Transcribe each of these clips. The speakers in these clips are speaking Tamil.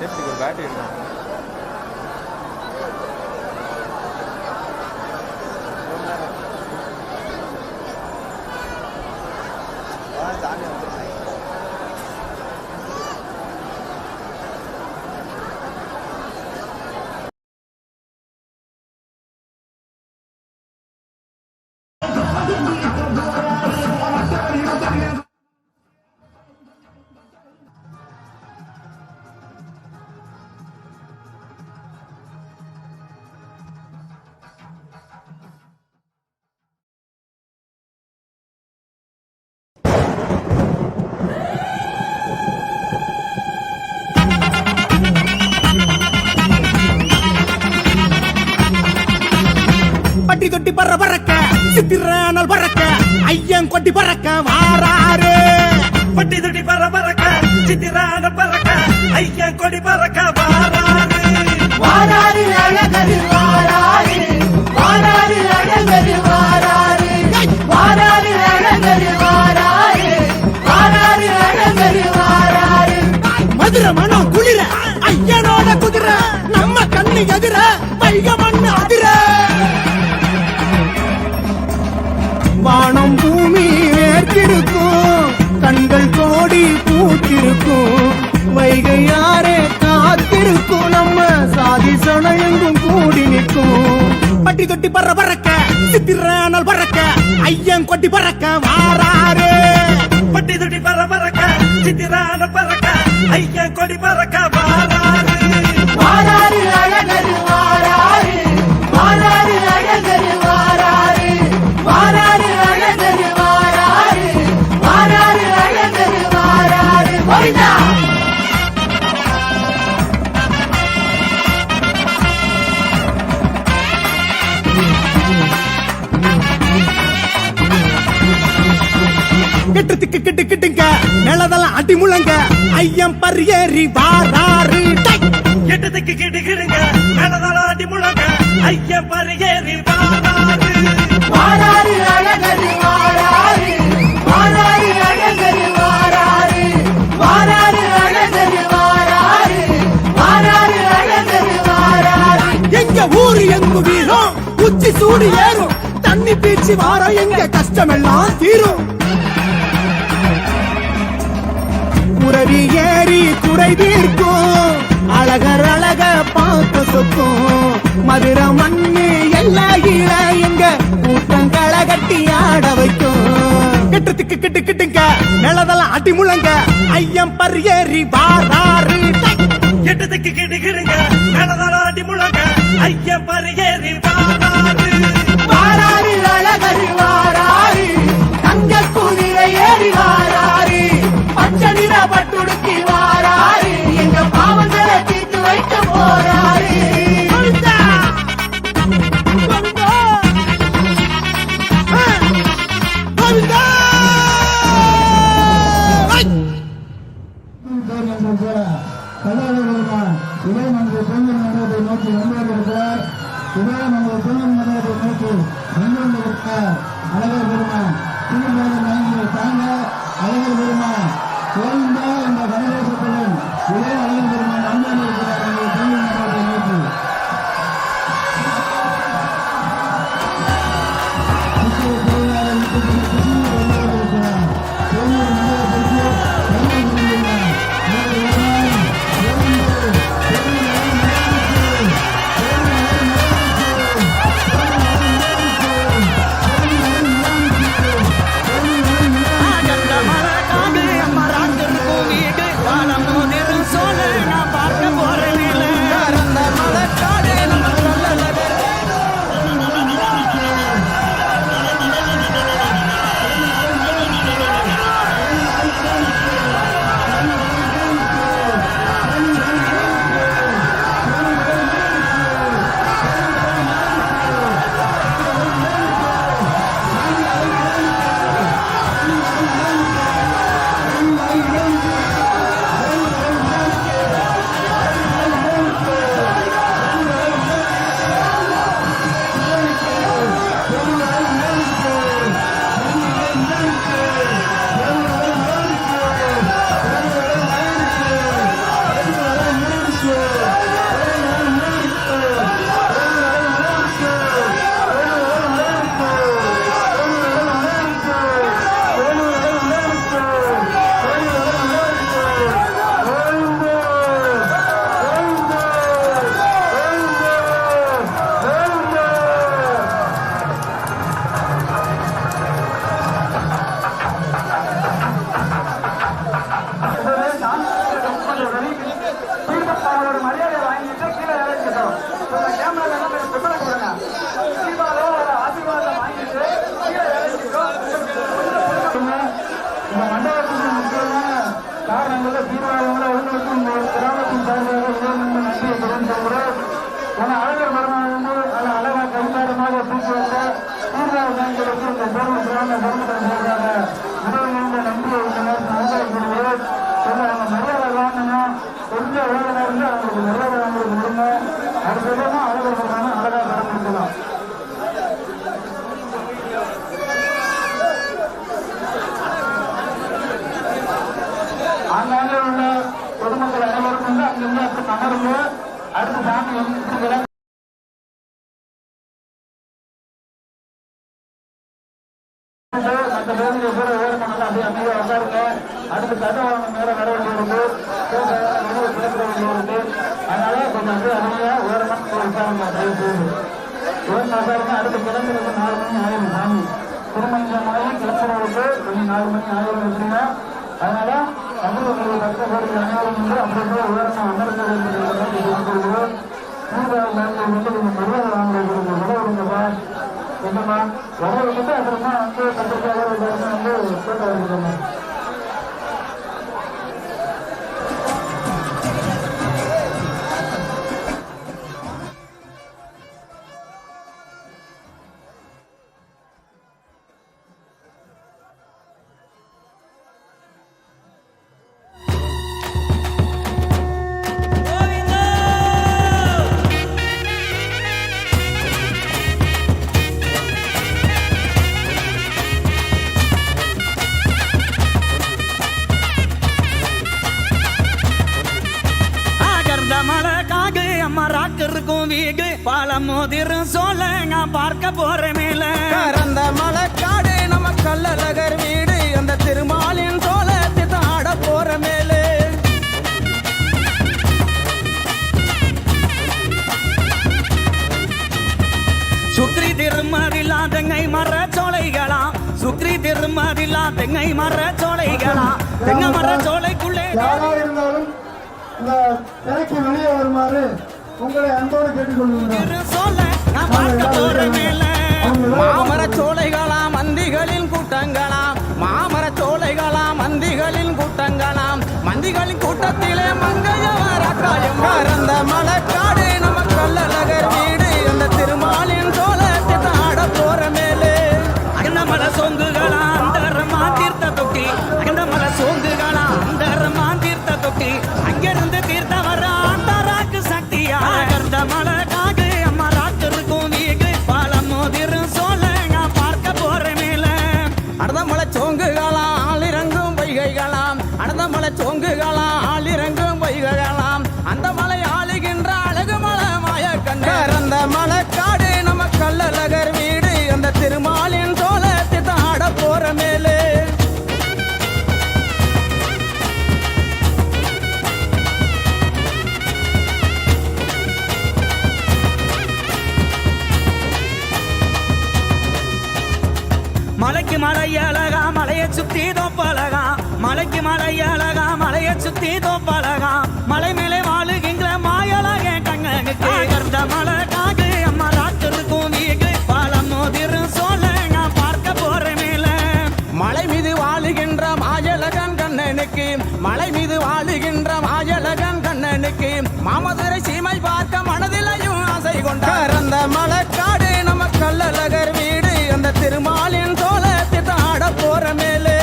சேஃப்டிக்கு ஒரு பேட்டரி எடுக்கணும். பட்டி தொட்டி பற பறக்க சித்திரானல் பறக்க ஐயன் கொட்டி பறக்க வாராரு. பட்டி தொட்டி பற பறக்க சித்திரானல் பறக்க ஐயன் கொடி பறக்க வாராரு. வாராரு அழகரு வாராரு, வாராரு அழகரு வாராரு, வாராரு அழகரு வாராரு, வாராரு அழகரு வாராரு. மதுரை மனம் குளிர ஐயனோட குதிரை நம்ம கண்ணு எதிர வைக மண்ணு அதிர. வானம் பூமி வேர்த்திருக்கும், கண்கள் கோடி பூத்திருக்கும், வைகை யாரே காத்திருக்கும், நம்ம சாதி சனயங்கும் கூடி நிற்கும். பட்டி தொட்டி பற பறக்க சித்திரானல் பறக்க ஐயன் கொட்டி பறக்க வாராரு. பட்டி தொட்டி பற பறக்க சித்திரானல் பறக்க ஐயன் கொடி பறக்க வாராரு. வாராரு அழகரு வாராரு, வாராரு அழகரு வாராரு, வாராரு அழகரு வாராரு, வாராரு அழகரு வாராரு. போய்தா கெட்டுக்கு கிட்டு கிட்டுங்க நிலதெல்லாம் அடி முழங்க ஐயன் பரியேறி வாராரு. எட்டத்துக்கு கிடுகிடுங்க மேலதாள அடி முழங்க ஐயன் பரியேறி வாராரு. வாராரு அழகரு வாராரு, வாராரு அழகரு வாராரு, வாராரு அழகரு வாராரு, வாராரு அழகரு வாராரு. எங்க ஊரு எங்கு வீரம் உச்சி சூடு ஏறும், தண்ணி பீச்சி வாரம் எங்க கஷ்டமெல்லாம் தீரும். குறவி ஏறி குறை தீர்க்கும், அழகர் அழக பார்க்க சொக்கும் மதுரை மண்ணு எல்லா ஈழ எங்க கூட்டங்களை கட்டி ஆட வைக்கும் கெட்டுக்கு கிட்டு கிட்டுங்க நிலதெல்லாம் அடி முழங்க ஐயம் பரியேறி வாராரு எட்டத்துக்கு கிடுகிடுங்க நடதலாடி முழங்க ஐயா பரிகேறி வாராரு வாராரு அழகர் வாராரு தங்க குதிரை ஏறி வாராரு பச்சை நிற பட்டுடுத்தி வாராரு எங்க பாவங்களை தீர்த்து வைக்க போறாரு இதே நமது பெண்கள் மண்டலத்தை நோக்கி வந்திருக்கிறார். இதே நமது பெண்கள் மண்டலத்தை நோக்கி வந்திருக்கிறார். அழகர் பெருமான் திருமணம் வாங்கி தாங்க அழகர் பெருமான் கோவிந்தா என்ற கணேசத்துடன் இதே அழகர் பெருமான் வந்திருக்கிறார். நமது பெண்கள் மண்டலத்தை நோக்கி பொதுமக்கள் அனைவரும் வந்து அங்கிருந்து அமர்ந்து அடுத்த சாமி வந்து மற்ற பேருக்கு கூட வேறு பண்ணலாம். அப்படியே அமைதியாக உட்காருங்க. அடுத்து கட்டவாங்க மேல வர வேண்டியிருக்கு, கிளப்பிட வேண்டியிருக்கு. அதனால கொஞ்சம் அப்படியே அமைதியா ஓரமாக உட்காருங்க. ஓரமாக உட்காருங்க. அடுத்து கிளம்புறது 4 மணி ஆயிரம் சாமி திருமஞ்சமாயி கிளம்புறதுக்கு கொஞ்சம் 4 மணி ஆயிரம் இருக்குங்க. அதனால தமிழர்களுடைய கஷ்டப்படி அனைவரும் வந்து அப்படியே ஓரமாக அமர்ந்த வேண்டியது. மரியாதை வாங்குறது விடவிடுங்கப்பா. என்னம்மா வர விட்டு அப்புறமா வந்து பத்திரிக்கையாளர் வந்து போட்டோ எடுக்கணும். பாலமோதிரும் சோழ நான் பார்க்க போற மேல கறந்த மலைக்காடு நம்ம கள்ளழகர் வீடு அந்த திருமாலின் சோழத்தை ஆட போற மேல சுக்ரி திருமதில்லா தெங்கை மர சோலைகளாம் சுக்ரி திருமதில்லா தெங்கை மர சோலைகளாம் தெங்கை மர சோலைக்குள்ளே யாரா இருந்தாலும் இந்த திரைக்கு வெளியே வருமாறு உங்களை அன்போடு கேட்டுக்கொள்கிறேன். சொல்ல நான் பார்க்க போற மேல மாமர சோலைகளாம் மந்திகளின் கூட்டங்களாம் மாமர சோலைகளாம் மந்திகளின் கூட்டங்களாம் மந்திகளின் கூட்டத்திலே மங்கையவர் அக்காயம் கறந்த மலக்காடு நம்ம கல்லழகர் வீடு அந்த திருமாலின் சோழத்தை ஆட போற மேலே அகந்த மல சோங்குகளா அந்தரமா தீர்த்த தொட்டி அகந்த மல சோங்குகளா அந்தரமா தீர்த்த தொட்டி அங்கிருந்து தீர்த்த வர ஆண்டராக்கு சக்தியா அகந்த மல காகு அம்மா ராத்திருக்கும் வீகு பாலம் மோதிரும் சோழ நான் பார்க்க போற மேல அடதமலை சோங்குகளாம் ஆளிறங்கும் பொய்கைகளாம் அடதமலை சோங்குகளாம் ஆளிறங்கும் பொய்கைகளாம் அந்த மலை ஆளுகின்ற அழகு மலை மாய கண்ட மலைக்காடு நம்ம கல்லழகர் வீடு அந்த திருமாலின் சோழத்தை ஆட போற மேலே மலைக்கு மலை அழகா மலையை சுத்தி தோப்பழகா மலைக்கு மலை அழகா மலையை சுத்தி தோப்பழகா மலை மேலே வாழுகின்ற மாயழக கண்ணனுக்கு கர்ந்த மலை காகு அம்மா ராத்திருக்கும் வீகு பாலம் மோதிரும் சோழ நான் பார்க்க போற மேல மலை மீது வாழுகின்ற மாயழகன் கண்ணனுக்கு மலை மீது வாழுகின்ற மாயழகன் கண்ணனுக்கு மாமதுரை சீமை பார்க்க மனதிலையும் ஆசை கொண்டார் அந்த மலைக்காடு நம்ம கல்லழகர் வீடு அந்த திருமாலின் சோழத்தை ஆட போற மேலே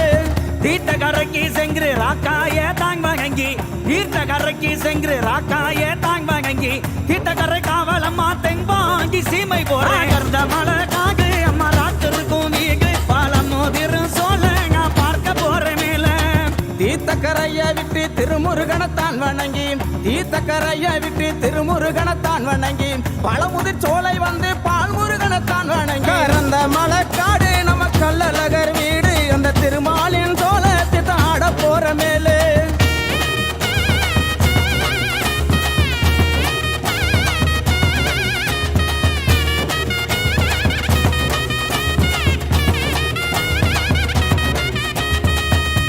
தீர்த்த கரைக்கு சென்று ராக்காய தாங் வகங்கி தீர்த்த கரைக்கு சென்று ராக்காய தாங் வகங்கி தீர்த்த கரை காவலம்மா தென்பாங்கி சீமை போற கர்ந்த மலை காகு அம்மா ராத்திருக்கும் வீகு பாலம் மோதிரும் சோழ நான் பார்க்க போற மேல தீர்த்தக்கரையை விட்டு திருமுருகனத்தான் வணங்கி தீர்த்தக்கரையை விட்டு திருமுருகனத்தான் வணங்கி பழமுதிர் சோலை வந்து பால்முருகனத்தான் வணங்கி அந்த மலைக்காடு நம்ம கல்லழகர் வீடு அந்த திருமாலின் சோழத்தை ஆட போற மேலே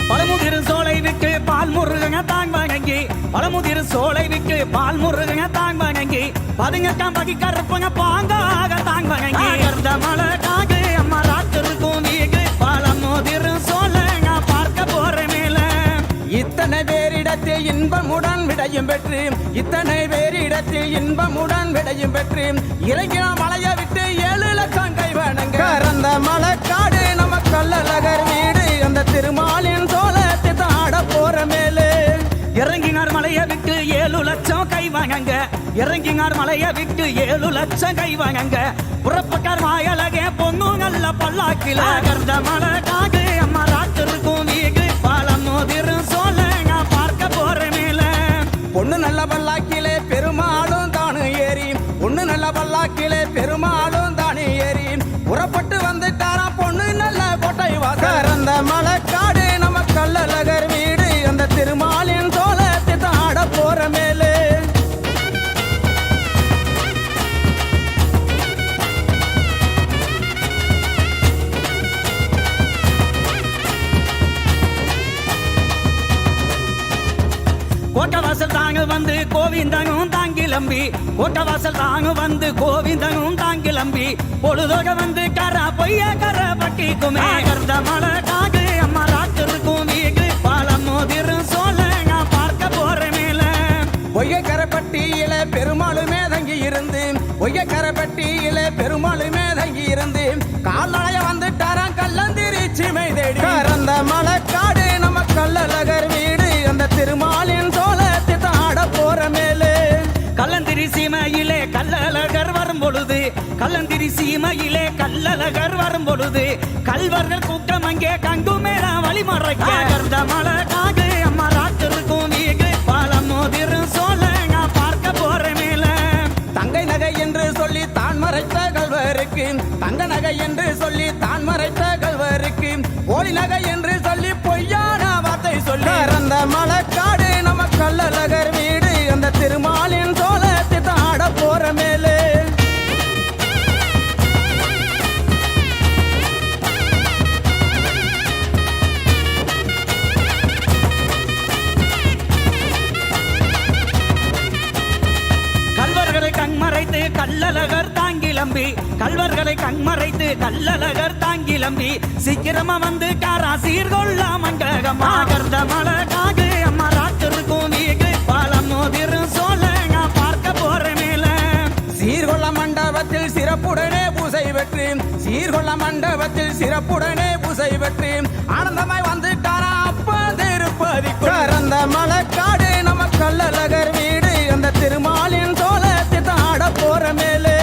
பழமுதிர் சோலை விட்டு பால் முருகங்க தாங் வணங்கி பழமுதிர் சோலை விட்டு பால் முருகங்க தாங் வணங்கி பதுங்க கம்பகி கருப்புங்க பாங்காக தாங் வணங்கி கர்ந்த மலை காகு அம்மா ராத்திருக்கும் வீகு பாலம் மோதிரும் சோழ நான் பார்க்க போற மேல இத்தனை பேரிடத்தில் இன்பமுடன் விடையும் பெற்று இத்தனை பேரிடத்தில் இன்பமுடன் விடையும் பெற்று இறங்கின மலையை விட்டு 7 லட்சம் கை வணங்க அந்த மலைக்காடு நம்ம கல்லழகர் வீடு அந்த திருமாலின் சோழத்தை ஆட போற மேலே இறங்கினார் மலையை விட்டு 7 லட்சம் கை வாங்கங்க இறங்கினார் மலையை விட்டு 7 லட்சம் கை வாங்கங்க புறப்பட்டார் மாயழகே பொண்ணு நல்ல பல்லாக்கில கர்ந்த மலை காகு அம்மா ராத்திருக்கும் வீகு பாலம் மோதிரும் சோழ நான் பார்க்க போற மேல பொண்ணு நல்ல பல்லாக்கிலே பெருமாளும் தானு ஏறி பொண்ணு நல்ல பல்லாக்கிலே பெருமாளும் தானே ஏறி புறப்பட்டு வந்துட்டாராம் பொண்ணு நல்ல கோட்டை வாசர் அந்த மலைக்காடு நம்ம கல்லழகர் வீடு அந்த திருமாலின் சோழத்தை ஆட போற மேலே கோட்டவாசல் தாங்க வந்து கோவிந்தனும் தாங்கிலம்பி கோட்டவாசல் தாங்க வந்து கோவிந்தனும் தாங்கிலம்பி பொழுதோக வந்து கர பொய்ய கர பட்டிக்குமே கர்ந்த மலை காகு அம்மா ராத்திருக்கும் வீகு பாலம் மோதிரும் சோழ நான் பார்க்க போற மேல பொய்யக்கரப்பட்டியில பெருமாளுமே தங்கி இருந்து பொய்யக்கரப்பட்டியில பெருமாளுமே தங்கி இருந்து கால்நடைய வந்துட்டாராம் கல்லந்திரி சீமை தேடி அந்த மலைக்காடு நம்ம கல்லழகர் வீடு அந்த திருமாலின் சோழத்தை ஆட போற மேலே கல்லந்திரி சீமையிலே கல்லழகர் வரும் பொழுது கல்லந்திரி சீமையிலே கல்லழகர் வரும் பொழுது கல்வர்கள் கூட்டம் அங்கே கங்கு மேல வழிமறைக்க கர்ந்த மலை காகு அம்மா ராத்திருக்கும் வீகு பாலம் மோதிரும் சோழ நான் பார்க்க போற மேல தங்கை நகை என்று சொல்லி தான் மறைத்த கல்வருக்கு தங்க நகை என்று சொல்லி தான் மறைத்த கல்வருக்கு போலி நகை என்று சொல்லி பொய்யான வார்த்தை சொல்லி அந்த மலைக்காடு நம்ம கல்லழகர் வீடு அந்த திருமாலின் சோழத்தை ஆட போற மேலே கல்லழகர் தாங்கிலம்பி கல்வர்களை கண்மறைத்து கல்லழகர் தாங்கிலம்பி சீக்கிரமா வந்து காரா சீர்கொள்ள மண்டகமா கர்ந்த மலகாக அம்மா ராத்திருக்கும் வீகு பாலம் மோதிரும் சோழங்க பார்க்க போற மேல சீர்கொள்ள மண்டபத்தில் சிறப்புடனே பூசை வெற்றி சீர்கொள்ள மண்டபத்தில் சிறப்புடனே பூசை வெற்றி ஆனந்தமாய் வந்துட்டாரா அப்ப திருப்பதி கறந்த மலக்காடு நம்ம கல்லழகர் வீடு அந்த திருமாலின் சோழத்தை ஆட போற மேலே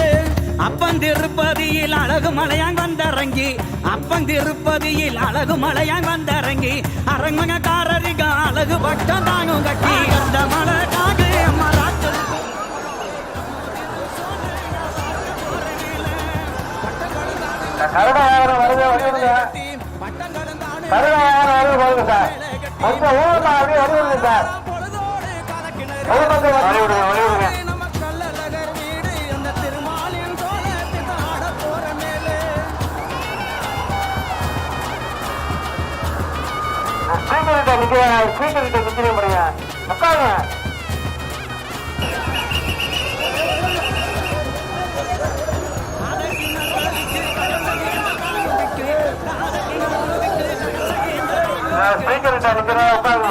அப்பன் திருப்பதியில் அழகு மலையான் வந்தரங்கி அப்பன் திருப்பதியில் அழகு மலையான் வந்தரங்கி அரண்மகக்காரரிக அழகு பட்டம் தானும் கட்டி அந்த மலக்காக அம்மா ராத்திருக்கும் கருணாயாரம் வருது வருதுங்க கருணாயாரம் வருது சார் கொஞ்சம் ஊர்ல அப்படியே வருது சார் வழிவிடுங்க நம்ம கல்லழகர் வீடு அந்த திருமாலின் சோழத்தை ஆட போற மேலே ஸ்பீக்கர் கிட்ட நிக்க முடியுங்க உட்காருங்க ஸ்பீக்கர் கிட்ட நிக்கிறேன் உட்காருங்க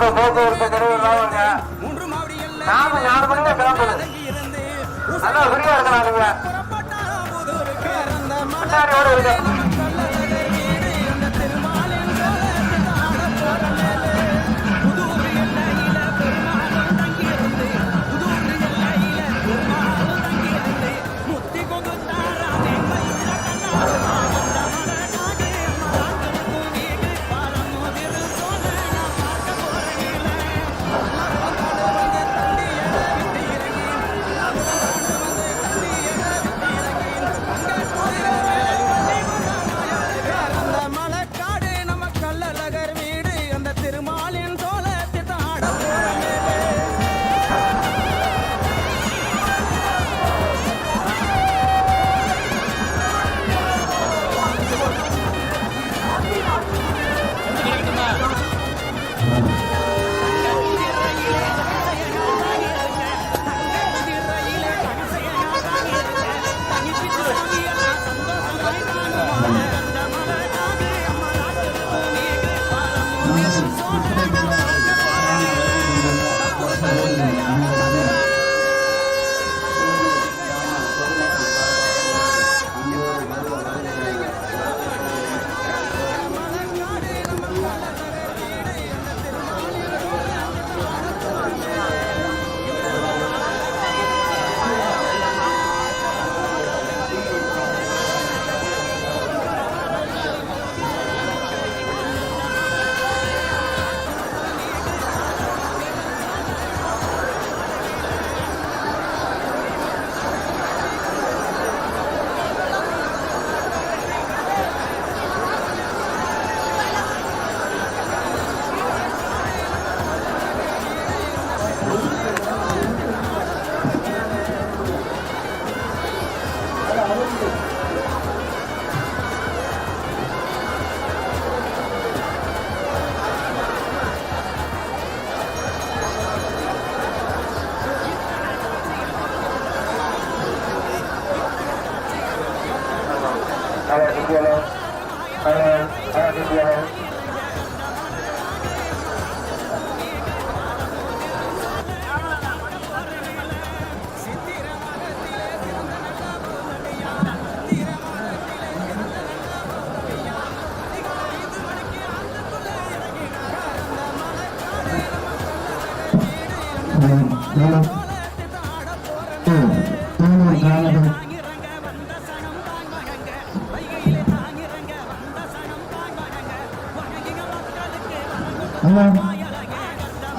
போக்குவரத்து நிறைவு நாம 4 மணிக்கு கிளம்பணும் நல்லா ஃப்ரீயா இருக்கலாம் நீங்க முன்னாடியோட இருக்கு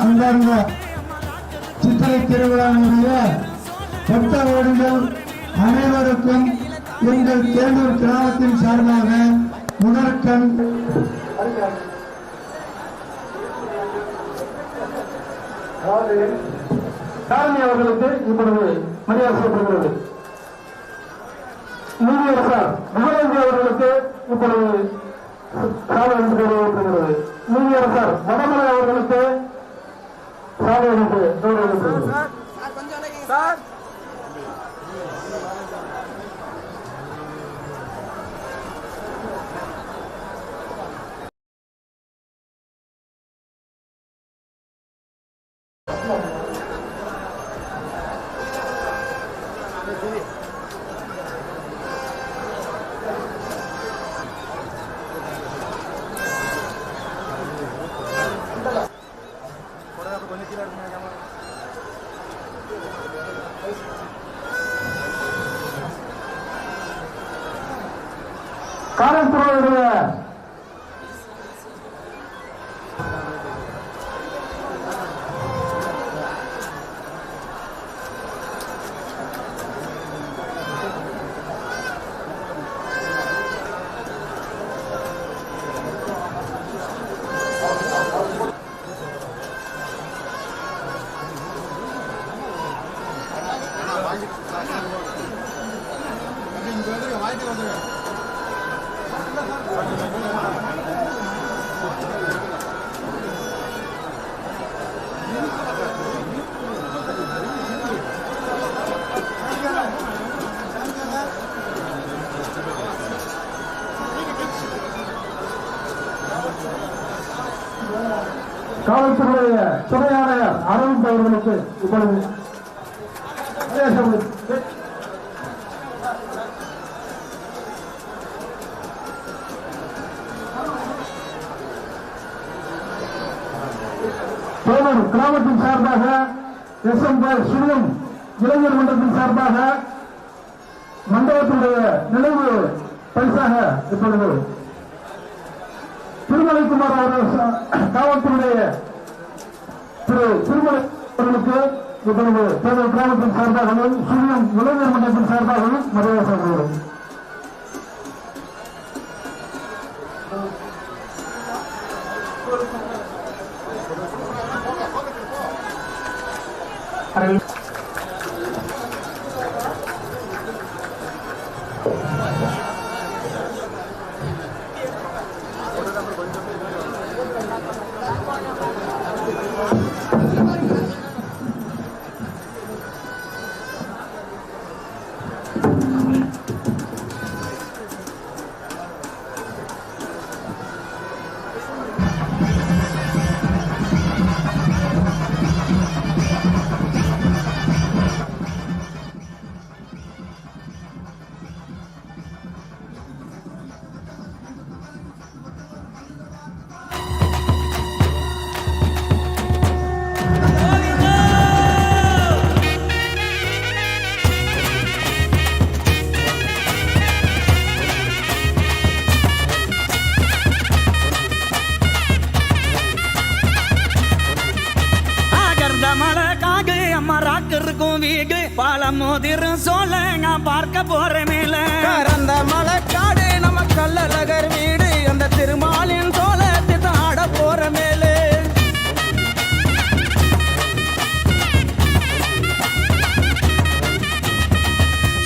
அங்கங்க சித்திரை திருவிழாவுடைய பக்த ஓடிகள் அனைவருக்கும் எங்கள் தேனூர் கிராமத்தின் சார்பாக முதற்கண் சாமி அவர்களுக்கு இப்பொழுது மரியாதை செய்யப்படுகிறது. நீதியரசர் முகமது அவர்களுக்கு இப்பொழுது சாலை என்று தெரிவிக்கப்படுகிறது. நீதியரசர் வடமலை அவர்களுக்கு சாலை என்று கௌரவிக்கப்படுகிறது. காவல்துறையுடைய காவல்துறையுடைய துணை ஆணையர் அரவிந்த் அவர்களுக்கு இப்பொழுது தோழர் கிராமத்தின் சார்பாக எஸ்.எம். சுனியம் இளைஞர் மன்றத்தின் சார்பாக மண்டபத்தினுடைய நினைவு பரிசாக இப்பொழுது திருமலைக்குமார் அவர்கள் காவல்துறையுடைய திரு திருமலை அவர்களுக்கு இப்பொழுது தேர்தல் கிராமத்தின் சார்பாகவும் சுனியம் இளைஞர் மன்றத்தின் சார்பாகவும் மரியாதை செய்கிறோம். வீடு பாலம் மோதிரும் சொல்ல நான் பார்க்க போற மேல கரந்த மலைக்காடு நம்ம கல்லழகர் வீடு அந்த திருமாலின் சோழத்தை ஆட போற மேலே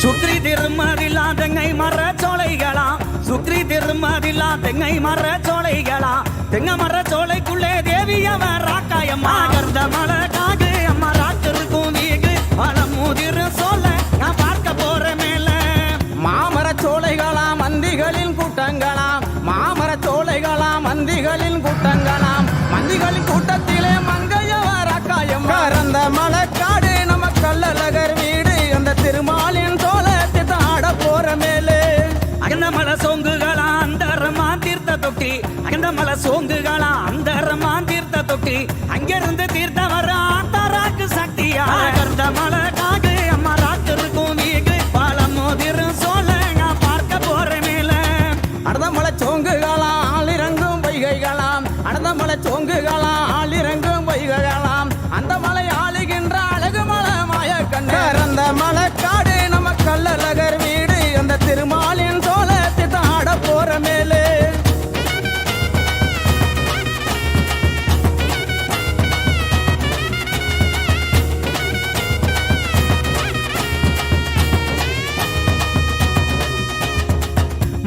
சுக்ரி திருமதில்லா தெங்கை மர சோலைகளாம் சுக்ரி திருமதில்லா தெங்கை மர சோலைகளாம் தெங்க மர சோலைக்குள்ளே தேவியவர் ராக்காயம்மா கருந்த மலை காடு அம்மா ராத்திருக்கும் வீடு பழம் முதிரு சொல்ல நான் பார்க்க போற மேல மாமர சோலைகளாம் மந்திகளின் கூட்டங்களாம் மாமர சோலைகளாம் மந்திகளின் கூட்டங்களாம் மந்திகளின் கூட்டத்திலே மங்கையவர் ராக்காயம் கரந்த மலைக்காடு நம்ம கல்லழகர் வீடு அந்த திருமாலின் சோழத்தை ஆட போற மேலே அகந்த மலை சோங்குகளா அந்தரமா தீர்த்த தொட்டி அகந்த மலை சோங்குகளா அந்தரமா தீர்த்த தொட்டி அங்கிருந்து தீர்த்த வர ஆத்தாராக்கு சக்தியா கருந்த மலை காடு அம்மா ராத்திருக்கும் வீடு பாலம் மோதிரும் சொல்ல நான் பார்க்க போற மேல அடதமலை சோங்குகளாம் ஆளிறங்கும் வைகைகளாம் அடதமலை சோங்குகளாம் ஆளிறங்கும் வைகைகளாம் அந்த மலை ஆளுகின்ற அழகு மலை மாய கண்ணர் அந்த மலைக்காடு நம்ம கல்லழகர் வீடு அந்த திருமாலின் சோழத்தை ஆட போற மேலே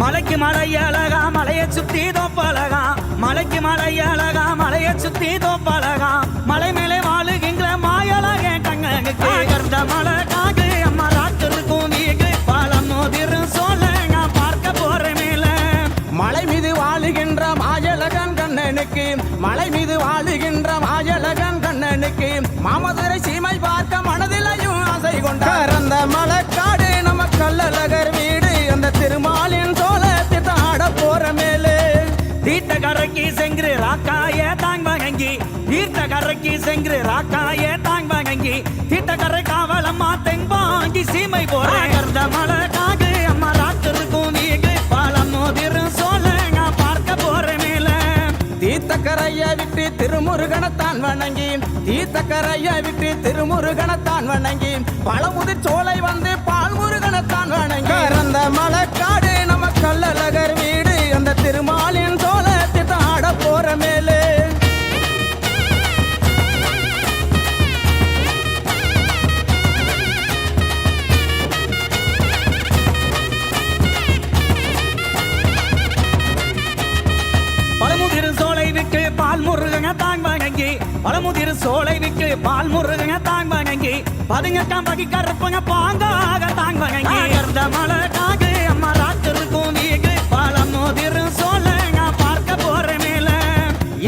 மலைக்கு மலை அழகா மலைய மலையை சுத்தி தோப்பழகா மலைக்கு மலை அழகா மலையை சுத்தி தோப்பழகா மலை மேலே வாழுகின்ற மாயழகே கண்ணனுக்கு கர்ந்த மலை காகு அம்மா ராத்திருக்கும் வீகு பாலம் மோதிரும் சோழங்க பார்க்க போற மேல மலை மீது வாழுகின்ற மாயழகன் கண்ணனுக்கு மலை மீது வாழுகின்ற மாயழகன் கண்ணனுக்கு மாமதுரை சீமை பார்க்க மனதிலையும் ஆசை கொண்டார் அந்த மலைக்காடு நம்ம கல்லழகர் வீடு அந்த திருமாலின் சோழத்தை தாட போற மேலே தீர்த்த கரைக்கு சென்று ராக்காய தாங் வகங்கி தீர்த்த கரைக்கு சென்று ராக்காய தாங் வகங்கி தீர்த்த கரை காவலம்மா தென்பாங்கி சீமை போற கர்ந்த மலை காகு அம்மா ராத்திருக்கும் வீகு பாலம் மோதிரும் சோழங்க பார்க்க போற மேல தீர்த்தக்கரையை விட்டு திருமுருகனத்தான் வணங்கி தீர்த்தக்கரையை விட்டு திருமுருகனத்தான் வணங்கி பழமுதிர் சோலை வந்து பால்முருகனத்தான் வணங்கி அந்த மலைக்காடு நம்ம கல்லழகர் வீடு அந்த திருமாலின் சோழத்தை தாட போற மேலே பழமுதிர் சோலை விட்டு பால் முருகங்க தாங் வணங்கி பழமுதிர் சோலை விட்டு பால் முருகங்க தாங் வணங்கி பதுங்கக்காம் பகி கருப்புங்க பாங்காக தாங் வணங்கி கர்ந்த மலை காகு அம்மா ராத்திருக்கும் வீகு பாலம் மோதிரும் சோழங்க பார்க்க போற மேல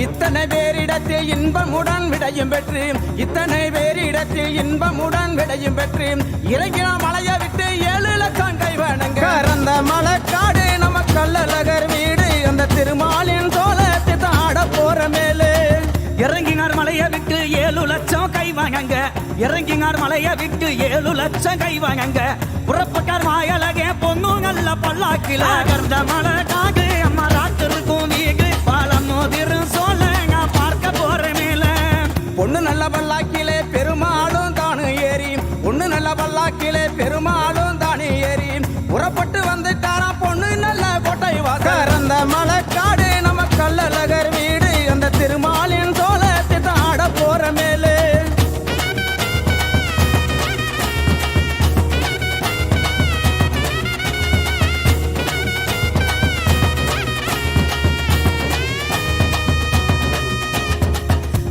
இத்தனை பேரிடத்தில் இன்பமுடன் விடையும் பெற்று இத்தனை பேரிடத்தில் இன்பமுடன் விடையும் பெற்று இறங்கின மலையை விட்டு 7 லட்சம் கை வணங்க அந்த மலைக்காடு நம்ம கல்லழகர் வீடு அந்த திருமாலின் சோழத்தை தாட போற மேலே இறங்கினார் மலையை விட்டு 7 லட்சம் கை வாங்கங்க இறங்கினார் மலையை விட்டு 7 லட்சம் கை வாங்கங்க புறப்பக்கார் மாயழகே பொண்ணு நல்ல பல்லாக்கில கர்ந்த மலை காகு அம்மா ராத்திருக்கும் வீகு பாலம் மோதிரும் சோழங்க பார்க்க போற மேல பொண்ணு நல்ல பல்லாக்கிலே பெருமாளும் தானு ஏறி பொண்ணு நல்ல பல்லாக்கிலே பெருமாளும் தானு ஏறி புறப்பட்டு வந்துட்டாராம் பொண்ணு நல்ல கோட்டை வாசர் அந்த மலைக்காடு நம்ம கல்லழகர் வீடு அந்த திருமாலின் சோழத்தை தாட போற மேலே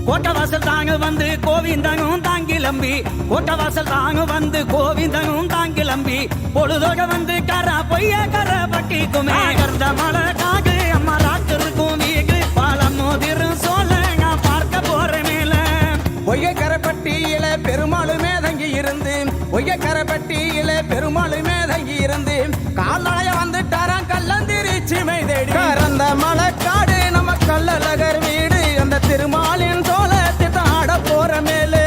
கோட்டவாசல் தாங்க வந்து கோவிந்தனும் தாங்கிலம்பி கோட்டவாசல் தாங்க வந்து கோவிந்தனும் தாங்கிலம்பி பொழுதோக வந்து கர பொய்ய கர பட்டிக்குமே கர்ந்த மலை காகு அம்மா ராத்திருக்கும் வீகு பாலம் மோதிரும் சோழங்க பார்க்க போற மேல ஒய்யக்கரைப்பட்டியில பெருமாளுமே தங்கி இருந்து ஒய்யக்கரைப்பட்டியில பெருமாளுமே தங்கி இருந்து கால்நடைய வந்துட்டாராம் கல்லந்திரி சீமை தேடி அந்த மலைக்காடு நம்ம கல்லழகர் வீடு அந்த திருமாலின் சோழத்தை தாட போற மேலே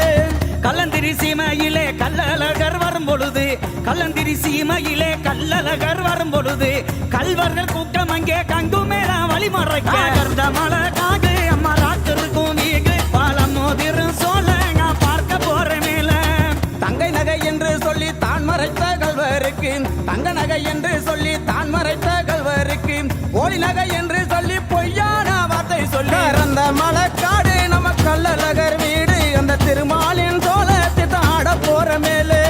கல்லந்திரி சீமையிலே கல்லழகர் வரும் பொழுது கல்லந்திரி சீமையிலே கல்லழகர் வரும் பொழுது கல்வர்கள் கூட்டம் அங்கே கங்கு மேல வழிமறைக்க கர்ந்த மலை காகு அம்மா ராத்திருக்கும் வீகு பாலம் மோதிரும் சோழங்க பார்க்க போற மேல தங்கை நகை என்று சொல்லி தான் மறைத்த கல்வருக்கு தங்க நகை என்று சொல்லி தான் மறைத்த கல்வருக்கு போலி நகை என்று சொல்லி பொய்யான வார்த்தை சொல்லி அந்த மலைக்காடு நம்ம கல்லழகர் வீடு அந்த திருமாலின் சோழத்தை தாட போற மேலே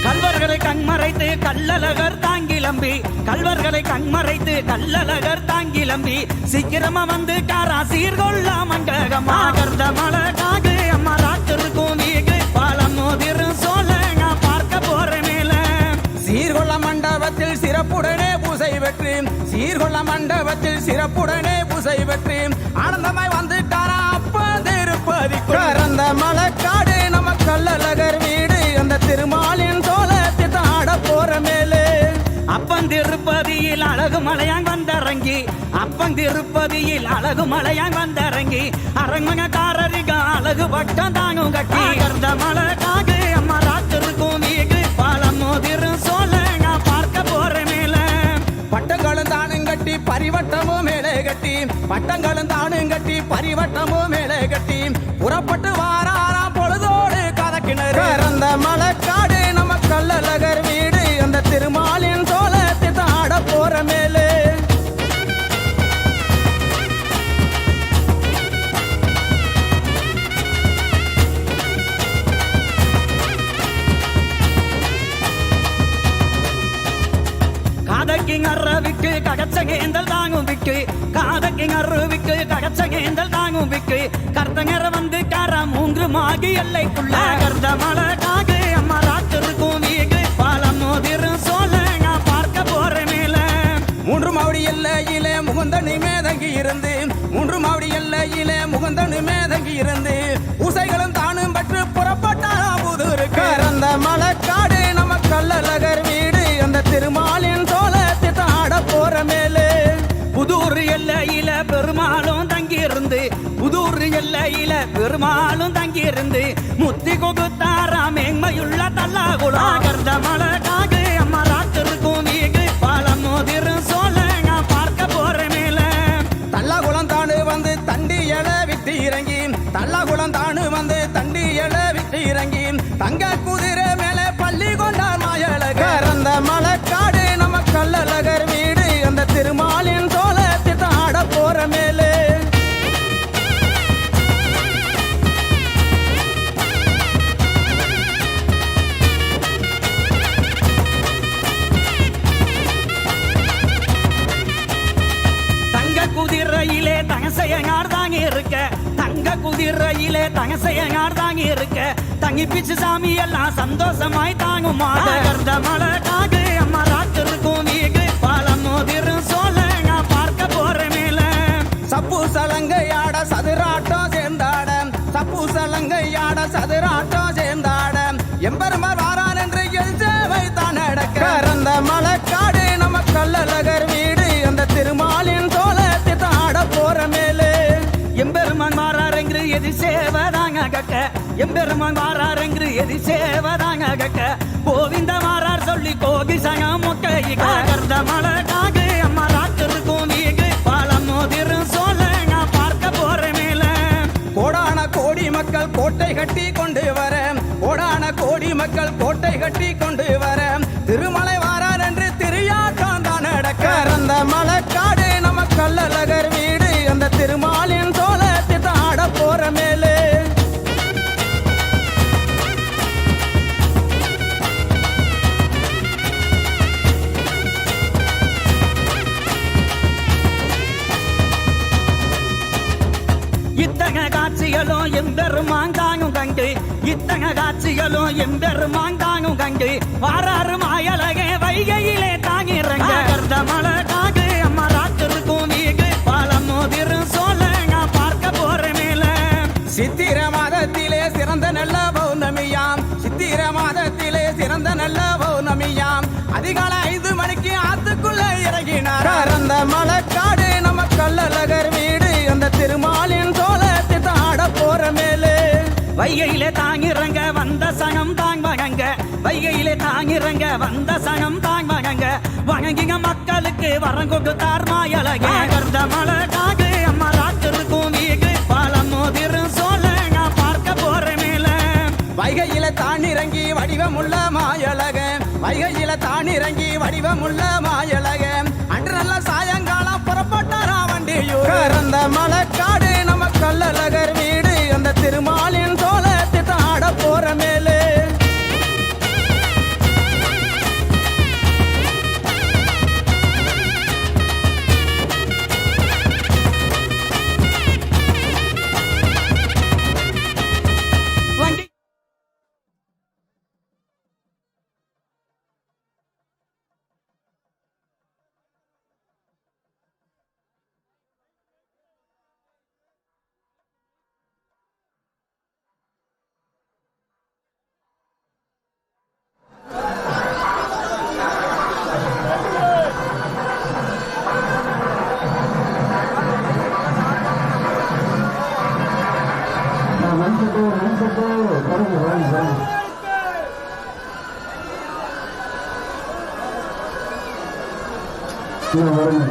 கல்வர்களை கண்மறைத்து கல்லழகர் தாங்கிலம்பி கல்வர்களை கண்மறைத்து கல்லழகர் தாங்கிலம்பி சீக்கிரமா வந்து காரா சீர்கொள்ள மண்டகமா கர்ந்த மலை காகு அம்மா ராத்திருக்கும் வீகு பாலம் மோதிரும் சோழங்க பார்க்க போற மேல சீர்கொள்ள மண்டபத்தில் சிறப்புடனே பூசை பெற்று சீர்கொள்ள மண்டபத்தில் சிறப்புடனே பூசை பெற்று ஆனந்தமாய் வந்துட்டாரா அப்ப திருப்பதி அந்த மலைக்காடு நம்ம கல்லழகர் வீடு அந்த திருமாலின் சோழத்தை தாட போற மேலே அப்பன் திருப்பதியில் அழகு மலையாங் வந்தரங்கி அப்பன் திருப்பதியில் அழகு மலையாங் வந்தரங்கி அரங்கக்காரரிக அழகு பட்டம் தாங்கும் கட்டி கர்ந்த மலை காகு அம்மா ராத்திருக்கும் வீகு பாலம் மோதிரும் சோழங்க பார்க்க போற மேல பட்டங்களும் தானும் கட்டி பரிவட்டமும் மேலே கட்டி பட்டங்களும் தானும் கட்டி பரிவட்டமும் மேலே கட்டி புறப்பட்டு வாராராம் பொழுதோடு கதக்கிணறு அந்த மலைக்காடு நம்ம கல்லழகர் வீடு அந்த திருமாலின் சோழத்தை தாட போற மேலே கச்சகேந்தல் தாங்கும் விக்கு காதக்கு அருவிக்கு கச்சகேந்தல் தாங்கும் விக்கு கர்த்தங்கர வந்து காரா மூன்று மாகி எல்லைக்குள்ள கர்த்த மலை காகு அம்மா ராத்திருக்கும் வீகு பாலம் மோதிரும் சோழங்க பார்க்க போற மேல மூன்று மாவடி எல்லையிலே முகுந்தனு மேதங்கி இருந்து மூன்று மாவடி எல்லையிலே முகுந்தனு மேதங்கி இருந்து பூசைகளும் தானும் பற்று புறப்பட்டாராம் புதூருக்கு அந்த மலைக்காடு நம்ம கள்ளழகர் வீடு அந்த திருமாலின் சோழத்தை தாட போற மேலே புதூர் எல்லையில பெருமாளும் தங்கியிருந்து புதூர் எல்லையில பெருமாளும் தங்கியிருந்து முத்தி கொகுத்தாராம் எங்மையுள்ள தல்லாகுளம் கர்ந்த மலை காகு அம்மா ராத்திருக்கும் வீகு பாலம் மோதிரும் சோழங்க பார்க்க போற மேல தல்லாகுளம் தானு வந்து தண்டி எழ விட்டு இறங்கி தல்லாகுளம் தானு வந்து தண்டி எழ விட்டு இறங்கி தங்க குதிரை மேலே பள்ளி கொண்டார் மாயழகர் அந்த மலைக்காடு நம்ம கள்ளழகர் வீடு அந்த திருமாலின் சோழத்தை தாட போற மேலே குதிரையிலே தங்கசையங்கார் தாங்கி இருக்க தங்க குதிரையிலே தங்கசையங்கார் தாங்கி இருக்க தங்கி பிச்சு சாமி எல்லாம் சந்தோஷமாய் தாங்கும் மாத மலை காகு அம்மா ராத்திருக்கும் வீகு பாலம் மோதிரும் சோழங்க பார்க்க போற மேல சப்பு சலங்கையாட சதுராட்டம் சேர்ந்தாட சப்பு சலங்கையாட சதுராட்டம் சேர்ந்தாட எம்பெருமார் வாரான் என்று எழுச்சவை தான் நடக்க அந்த மலைக்காடு நம்ம கள்ளழகர் வீடு அந்த திருமாலின் சோழத்தை தாட போற மேலே எம்பெருமான் மாறாரெங்கு எதி சேவதாங்க கக்க எம்பெருமான் மாறாரெங்கு எதி சேவதாங்க கக்க கோவிந்த மாறார் சொல்லி கோகி சங்க மொக்க கர்ந்த மலை காகு அம்மா ராத்திருக்கும் வீகு பாலம் மோதிரும் சோழங்க பார்க்க போற மேல கோடான கோடி மக்கள் கோட்டை கட்டி கொண்டு வர கோடான கோடி மக்கள் கோட்டை கட்டி கொண்டு வர திருமலை வாரார் என்று திரியாட்டம் தான் நடக்க அந்த மலைக்காடு நம்ம கள்ளழகர் வீடு அந்த திருமாலின் சோழத்தை தாட போற மேலே இத்தக காட்சிகளும் எம்பெருமான் தாங்கும் கண்டு இத்தக காட்சிகளும் எம்பெருமான் தாங்கும் கண்டு வாராறு மாயழகே வைகையிலே தாங்கிறங்க கர்ந்த மலை காகு அம்மா ராத்திருக்கும் வீகு பாலம் மோதிரும் சோழங்க பார்க்க போற மேல சித்திர மாதத்திலே சிறந்த நல்ல பௌர்ணமியாம் சித்திர மாதத்திலே சிறந்த நல்ல பௌர்ணமியாம் அதிகாலை 5 மணிக்கு ஆத்துக்குள்ள இறங்கினார் அந்த மலைக்காடு நம்ம கள்ளழகர் வீடு அந்த திருமாலின் சோழத்தை தாட போற மேலே வைகையிலே தாங்கிறங்க வந்த சனம் தாங் வகங்க வைகையிலே தாங்கிறங்க வந்த சனம் தாங் வகங்க வணங்கிங்க மக்களுக்கு வரம் கொடுத்தார் மாயழகே கர்ந்த மலை காகு அம்மா ராத்திருக்கும் வீகு பாலம் மோதிரும் சோழங்க பார்க்க போற மேல வைகையில தானிறங்கி வடிவமுள்ள மாயழக வைகையில தானிறங்கி வடிவமுள்ள மாயழக அன்று நல்ல சாயங்காலம் புறப்பட்டாரா வண்டியூர் அந்த மலைக்காடு நம்ம கள்ளழகர் வீடு அந்த திருமாலின் சோழத்தை தாட போற மேலே வண்டி வருங்க.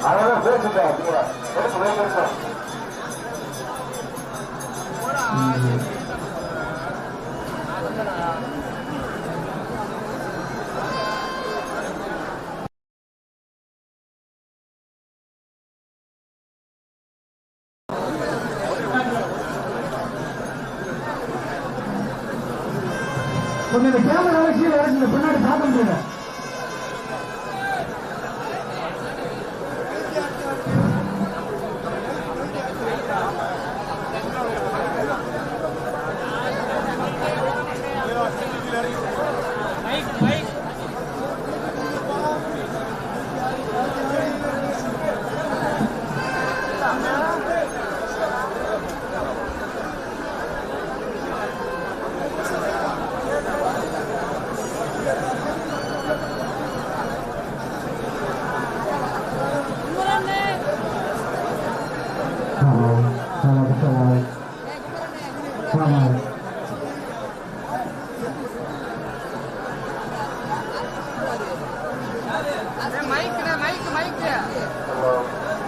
அதெல்லாம் பேசுட்டேன் எடுத்து வைக்கிறேன். கொஞ்சம் இந்த கேமரா கீழே இறக்குங்க, பின்னாடி பார்க்க முடியல.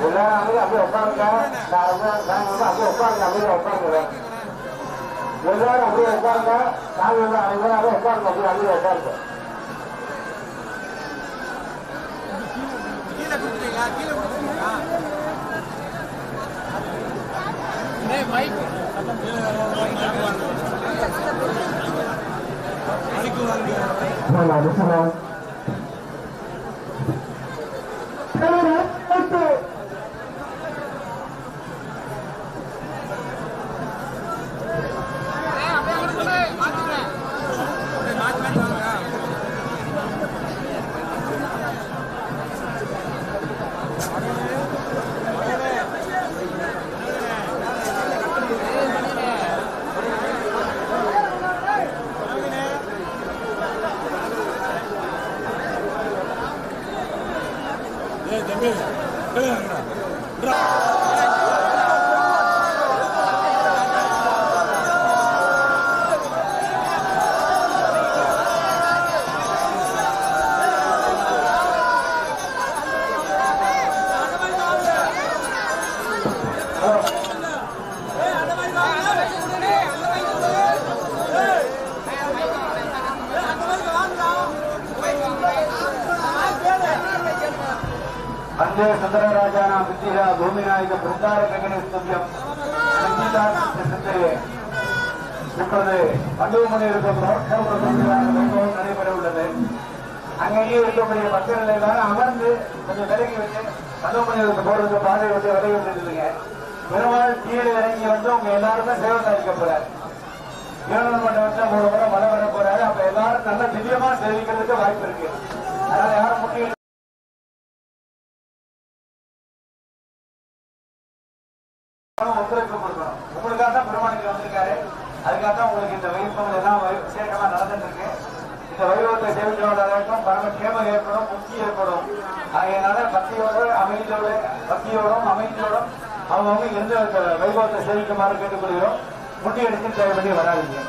எல்லாரும் அப்படியே உட்காருங்க. அப்படியே உட்காருங்க, அப்படியே உட்காருங்க. எல்லாரும் அப்படியே உட்காருங்க. நாங்கள் அனைவரும் அப்படியே உட்காருங்க, அப்படியே அப்படியே உட்காருங்க. वंदे सुंदरराजानां विद्या भूमिनायक बृंदारकगणस्तुभ्यं இப்பொழுது பண்டுவமனை இருக்கும் நடைபெற உள்ளது. அங்கேயே இருக்கக்கூடிய பக்தர்கள் எல்லாரும் அமர்ந்து கொஞ்சம் விலகி வச்சு பண்டுவமனைக்கு போறதுக்கு பாதை வந்து விலகி வந்துருக்குங்க. பெருமாள் கீழே இறங்கி வந்து உங்க எல்லாருமே சேவை சாதிக்க போறாரு. திருவண்ணாமலை மண்டபத்தில் 3 முறை மழை வர போறாரு. அப்ப எல்லாரும் நல்ல திவ்யமா தெரிவிக்கிறதுக்கு வாய்ப்பு இருக்கு. அதனால யாரும் முக்கிய ஒத்துழைப்பு கொடுக்கணும். உங்களுக்காக தான் பெருமாளுக்கு வந்திருக்காரு. அதுக்காக தான் உங்களுக்கு இந்த வைபவங்கள் எல்லாம் விசேஷமா நடந்துட்டு இருக்கு. இந்த வைபவத்தை சேவிக்கிறவர்களுக்கும் பரம கேமம் ஏற்படும், முக்தி ஏற்படும். அதனால பக்தியோடும் அமைதியோடும் அவங்க எந்த வைபவத்தை சேவிக்குமாறு கேட்டுக்கொள்கிறோம். முட்டி அடித்து தேவை பண்ணி வராதிங்க.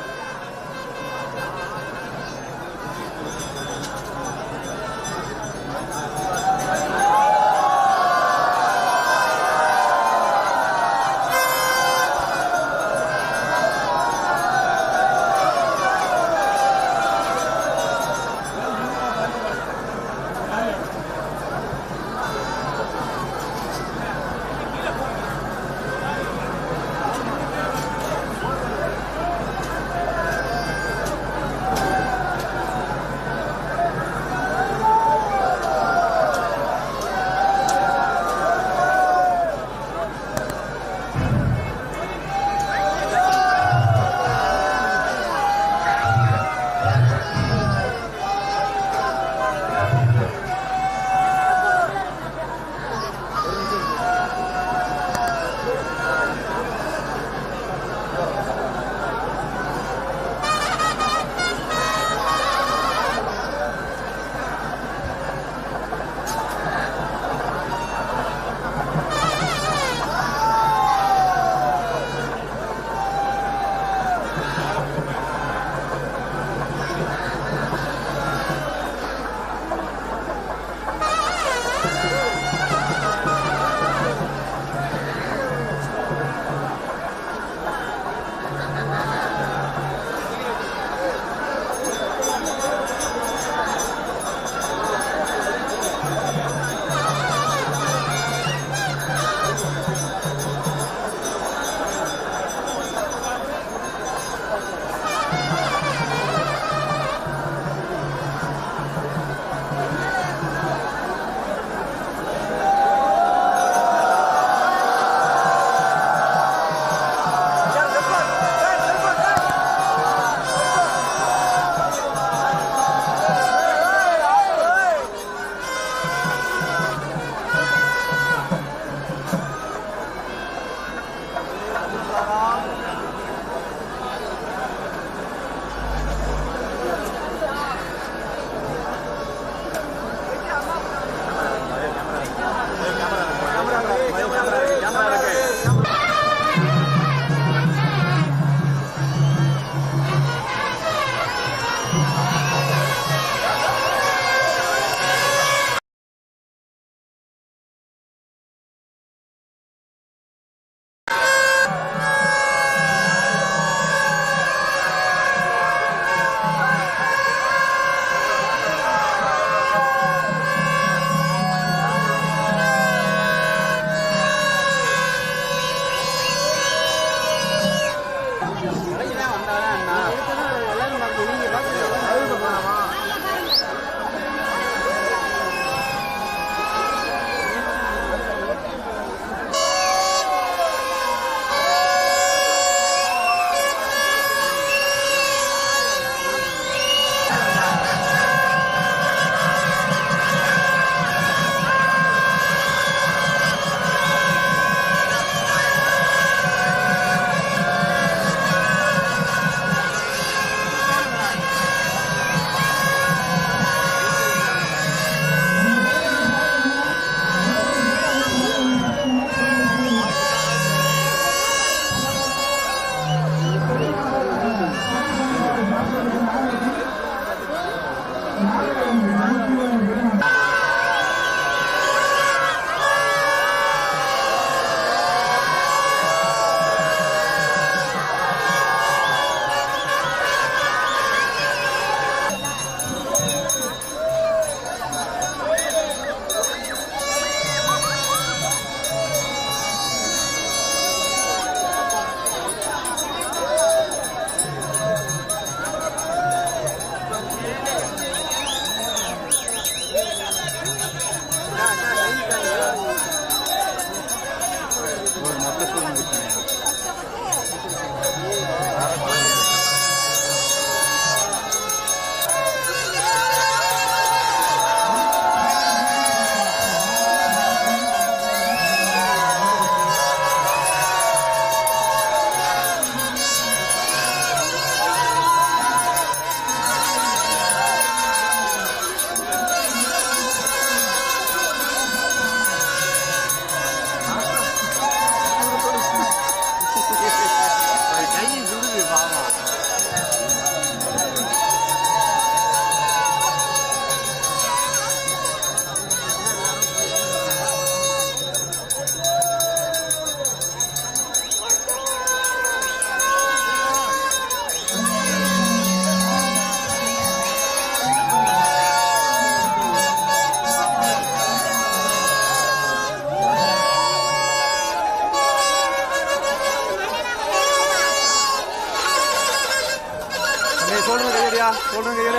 சொல்றேன் கையில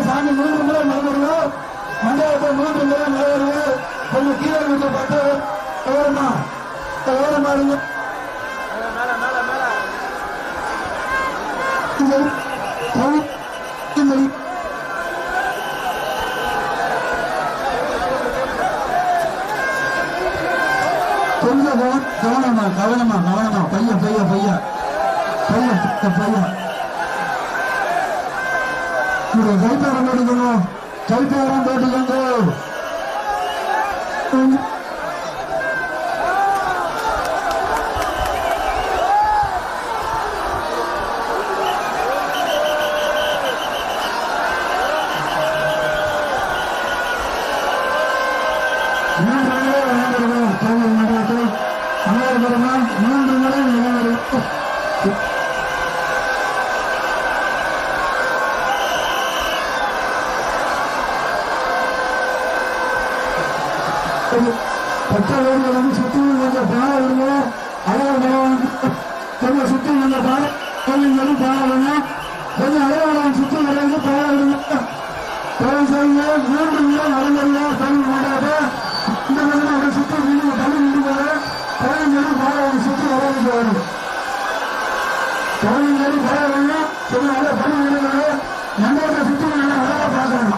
சாமி 3 முறை நடந்துருவோம். மண்டபத்தை 3 முறை நடந்துருவோம். கொஞ்சம் கீழே விட்டுப்பட்டு ஓரமா இருங்க. கொஞ்சம் கவனமா பையா கைப்பேரம் போட்டுக்கணும். கைப்பேரம் போட்டுக்கோங்க. பச்சைவேடியை வந்து சுற்றி கொஞ்சம் பாட விடுங்க. அழகாக கொஞ்சம் சுற்றி கொஞ்சம் பாட கொஞ்சம் பாட விடுங்க. கொஞ்சம் அழகாக சுற்றி வரைந்து பாட விடுங்க. செய்ய 3 முறை நடந்தா தமிழ் மாட்டாத இந்த மாதிரி சுற்றி நீங்க தமிழ் முடிவாங்க. கலைஞரும் பாட சுற்றி வரைந்து வரும். கலைஞரும் பாட விடுங்க. கொஞ்சம் நல்லா தமிழ் விடுங்க. மண்டபத்தை சுற்றி நல்லா அழகாக பார்க்கணும்.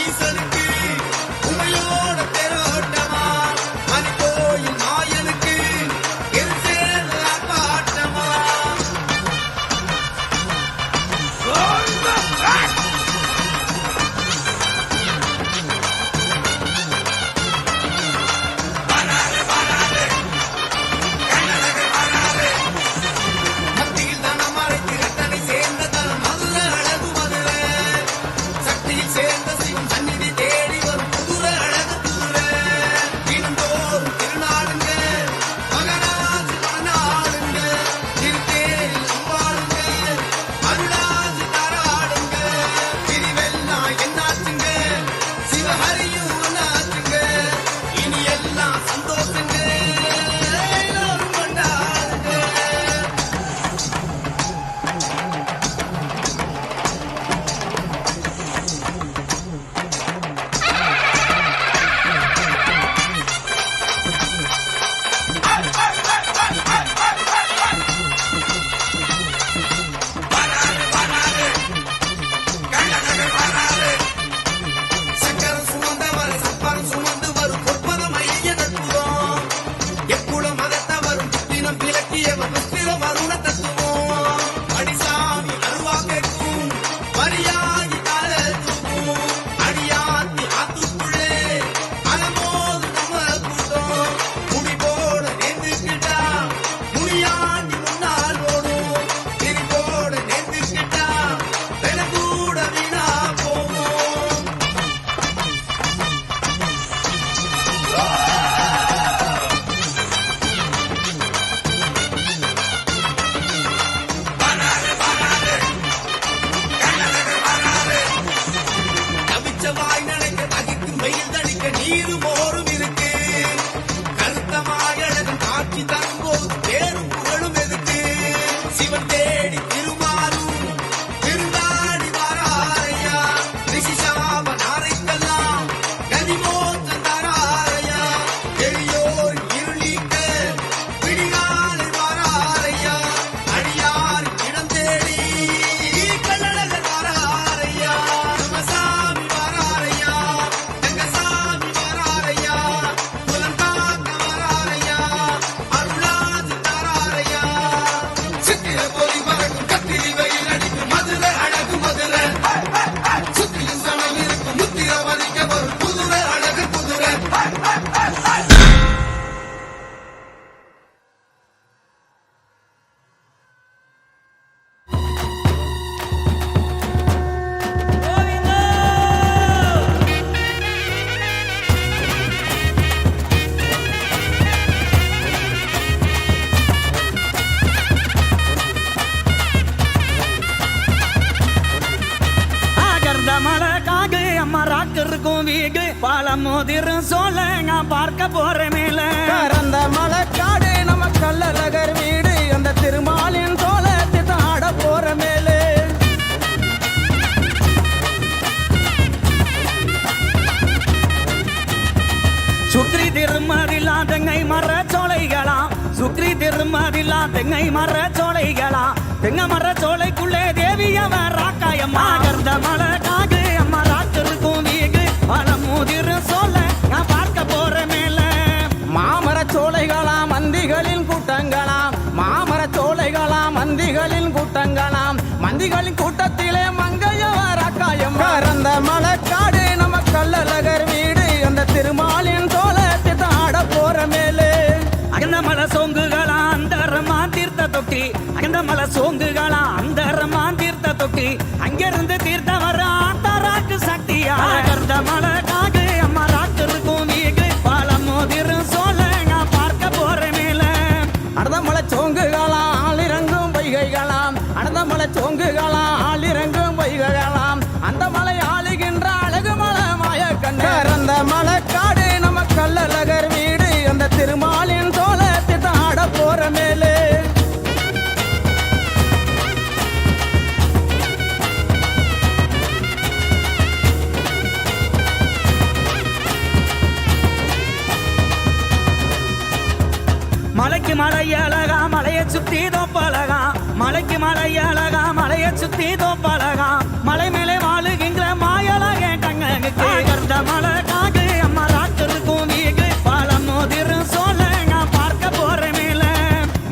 ஈச வீகு பழமுதிரும் சோலை நான் பார்க்க போறேன் மேல கறந்த மலக்காடு நம்ம கல்லழகர் வீடு அந்த திருமாலின் சோழத்தை ஆட போற மேலே சுக்ரி திருமதிலா தெங்கை மர சோலைகளாம் சுக்ரி திருமதிலா தெங்கை மர சோலைகளாம் தெங்க மர சோலைக்குள்ளே தேவியவ ராக்காயம்மா கர்ந்த மலை காகு அம்மா ராத்திருக்கும் வீகு பழமுதிரு சோலை நான் பார்க்க போற மேல மாமர சோலைகளாம் மந்திகளின் கூட்டங்களாம் மாமர சோலைகளாம் மந்திகளின் கூட்டங்களாம் மந்திகளின் கூட்டத்திலே மங்கையவர் அக்காயம் கறந்த மலக்காடு நம்ம கல்லழகர் வீடு அந்த திருமாலின் சோழத்தை ஆட போற மேலே அகந்த மலை சோங்குகளா அந்தரமா தீர்த்த தொட்டி அகந்த மலை சோங்குகளா அந்தரமா தீர்த்த தொட்டி அங்கிருந்து தீர்த்த வர ஆத்தாராக்கு சக்தியா கர்ந்த மலை காகு அம்மா ராத்திருக்கும் வீகு பழமுதிரும் சோலை நான் பார்க்க போறேன் மேல அடதமலை சோங்குகளாம் ஆளிறங்கும் வைகைகளாம் அடதமலை சோங்குகளாம் ஆளிறங்கும் வைகைகளாம் அந்த மலை ஆளுகின்ற அழகு மலை மாய கண்ணந்த மலைக்காடு நம்ம கல்லழகர் வீடு அந்த திருமாலின் சோழத்தை ஆட போற மேலே மலைக்கு மலை அழகா மலையை சுத்தி தோப்பழகா மலைக்கு மலை அழகா மலையை சுத்தி தோப்பழகா மலை மேலே வாழுகின்ற மாயழகே கண்ணனுக்கு கர்ந்த மலை காகு அம்மா ராத்திருக்கும் வீகு பழமுதிரும் சோலை நான் பார்க்க போறேன் மேல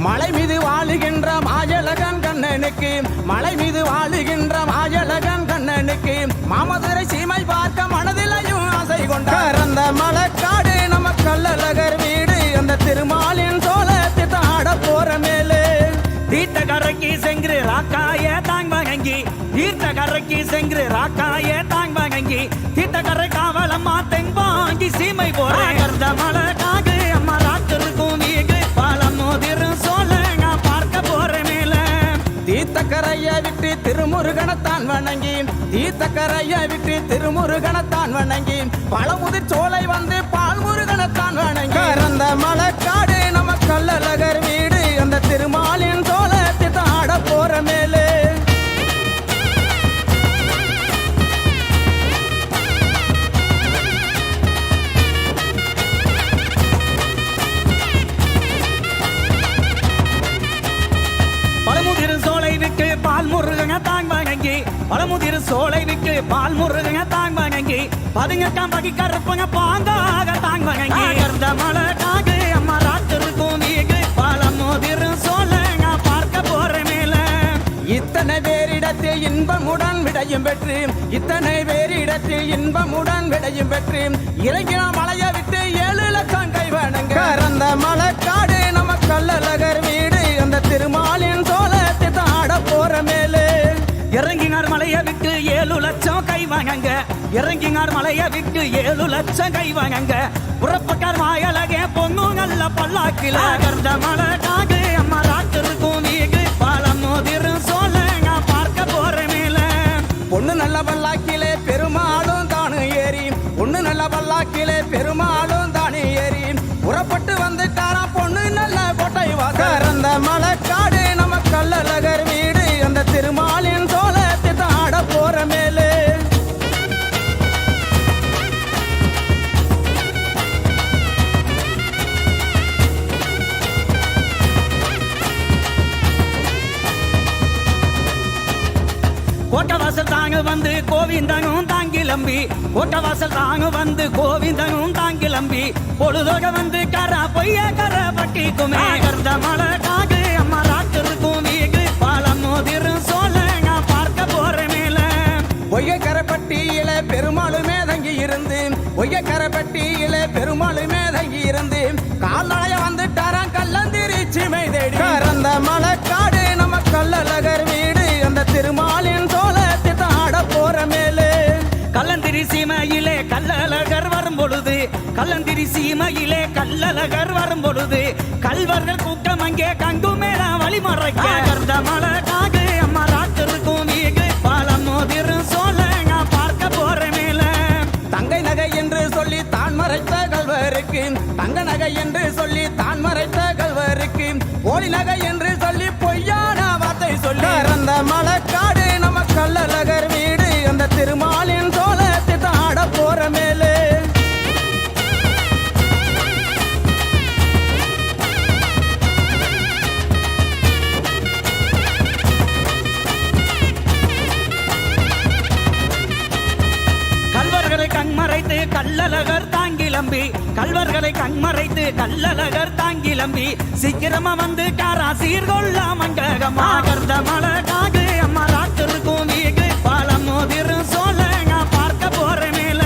மலை மீது வாழுகின்ற மாயழகன் கண்ணனுக்கு மலை மீது வாழுகின்ற மாயழகன் கண்ணனுக்கு மாமதுரை சீமை பார்க்க மனதிலையும் ஆசை கொண்டார் அந்த மலைக்காடு நம்ம கல்லழகர் வீடு அந்த திருமாலின் சோழத்தை ஆட போற மேலே தீர்த்த கரைக்கு சென்று ராக்காய தாங் வகங்கி தீர்த்த கரைக்கு சென்று ராக்காய தாங் வகங்கி தீர்த்த கரை காவலம்மா தென்பாங்கி சீமை போறேன் கர்ந்த மலை காகு அம்மா ராத்திருக்கும் வீகு பழமுதிரும் சோலை நான் பார்க்க போறேன் மேல தீர்த்தக்கரையை விட்டு திருமுருகனத்தான் வணங்கி தீர்த்தக்கரையை விட்டு திருமுருகனத்தான் வணங்கி பழமுதிர் சோலை வந்து பால்முருகனத்தான் வணங்கி கறந்த மலைக்காடு நம்ம கல்லழகர் வீடு அந்த திருமாலின் சோழத்தை ஆட போற மேலே பழமுதிரு சோலை விட்டு பால் முருகங்க தாங் வணங்கி பழமுதிரு சோலை விட்டு பால் முருகங்க தாங் வணங்கி பதினெட்டாம் பகி கருப்பங்க பாங்காக தாங் வணங்கி கர்ந்த மலை காகு அம்மா ராத்திருக்கும் வீகு பழமுதிரு சோலை நான் பார்க்க போறேன் மேல இத்தனை பேரிடத்தில் இன்பமுடன் விடையும் பெற்று இத்தனை பேரிடத்தில் இன்பமுடன் விடையும் பெற்று இறங்கின மலையை விட்டு 7 லட்சம் கை வணங்க கறந்த மலைக்காடு நம்ம கல்லழகர் வீடு அந்த திருமாலின் சோழத்தை ஆட போற மேலே இறங்கினார் மலையை விட்டு 7 லட்சம் கை வாங்க இறங்கினார் மலையை விட்டு 7 லட்சம் கை வாங்க புறப்பட்டார் மாயழகே பொண்ணு நல்ல பல்லாக்கில கர்ந்த மலை காகு அம்மா ராத்திருக்கும் வீகு பழமுதிரும் சோலை நான் பார்க்க போறேன் மேல பொண்ணு நல்ல பல்லாக்கிலே பெருமாளும் தானு ஏறி பொண்ணு நல்ல பல்லாக்கிலே பெருமாளும் தானே ஏறி புறப்பட்டு வந்துட்டாரா பொண்ணு நல்ல கோட்டை வாசறந்த மலைக்காடு நம்ம கல்லழகர் வீடு அந்த திருமாலின் சோழத்தை ஆட போற மேலே கோட்டவாசல் தாங்க வந்து கோவிந்தனும் தாங்கிலம்பி கோட்டவாசல் தாங்க வந்து கோவிந்தனும் தாங்கிலம்பி பொழுதோக வந்து கர பொய்ய கர பட்டிக்குமே கர்ந்த மலை காகு அம்மா ராத்திருக்கும் வீகு பழமுதிரும் சோலை நான் பார்க்க போறேன் மேல ஒய்யக்கரப்பட்டியில பெருமாளுமே தங்கி இருந்து ஒய்யக்கரப்பட்டியில பெருமாளுமே தங்கி இருந்து கால்நடைய வந்துட்டாராம் கல்லந்திரி சீமை தேடி கறந்த மலைக்காடு நம்ம கல்லழகர் வீடு அந்த திருமாலின் சோழத்தை ஆட போற மேலே கல்லந்திரி சீமையிலே கல்லழகர் வரும் பொழுது கல்லந்திரி சீமையிலே கல்லழகர் வரும் பொழுது கல்வர்கள் கூட்டம் அங்கே கங்கு மேல வழிமறைக்க கர்ந்த மலை காகு அம்மா ராத்திருக்கும் வீகு பழமுதிரும் சோலை நான் பார்க்க போறேன் மேல தங்கை நகைய நகை என்று சொல்லி தான் மறைத்த கல்வருக்கு போலி நகை என்று சொல்லி பொய்யான வார்த்தை சொல்லி அந்த மலக்காடு நம்ம கள்ளழகர் வீடு அந்த திருமாலின் சோழத்தை தாட போற மேலே கல்வர்களை கண்மறைத்து கள்ளழகர் தாங்கிலம்பி கல்வர்களை கண்மறைத்து கள்ளழகர் தாங்கிலம்பி சீக்கிரமா வந்து காரா சீர்கொள்ள மண்டகமா கர்ந்த மலக்காகு அம்மா ராத்திருக்கும் வீடு பாலம் மோதிரு சோழங்க பார்க்க போற மேல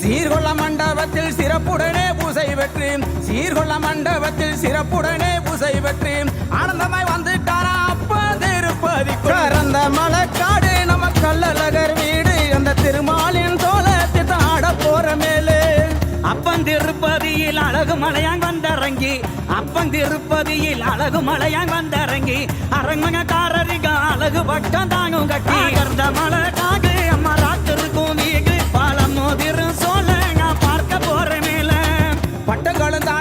சீர்கொள்ள மண்டபத்தில் சிறப்புடனே பூசை வெற்றி சீர்கொள்ள மண்டபத்தில் சிறப்புடனே பூசை வெற்றி ஆனந்தமாய் வந்துட்டாரா அப்ப திருப்பதி கறந்த மலக்காடு நம்ம கள்ளழகர் வீடு அந்த திருமாலின் சோழத்தை தாட போற மேலே அப்பந்திருப்பதியில் அழகு மலையான் வந்தரங்கி அப்பந்திருப்பதியில் அழகு மலையான் வந்தரங்கி அரண்மகக்காரரிக அழகு பட்டம் தாங்கும் கட்டி கர்ந்த மலக்காகு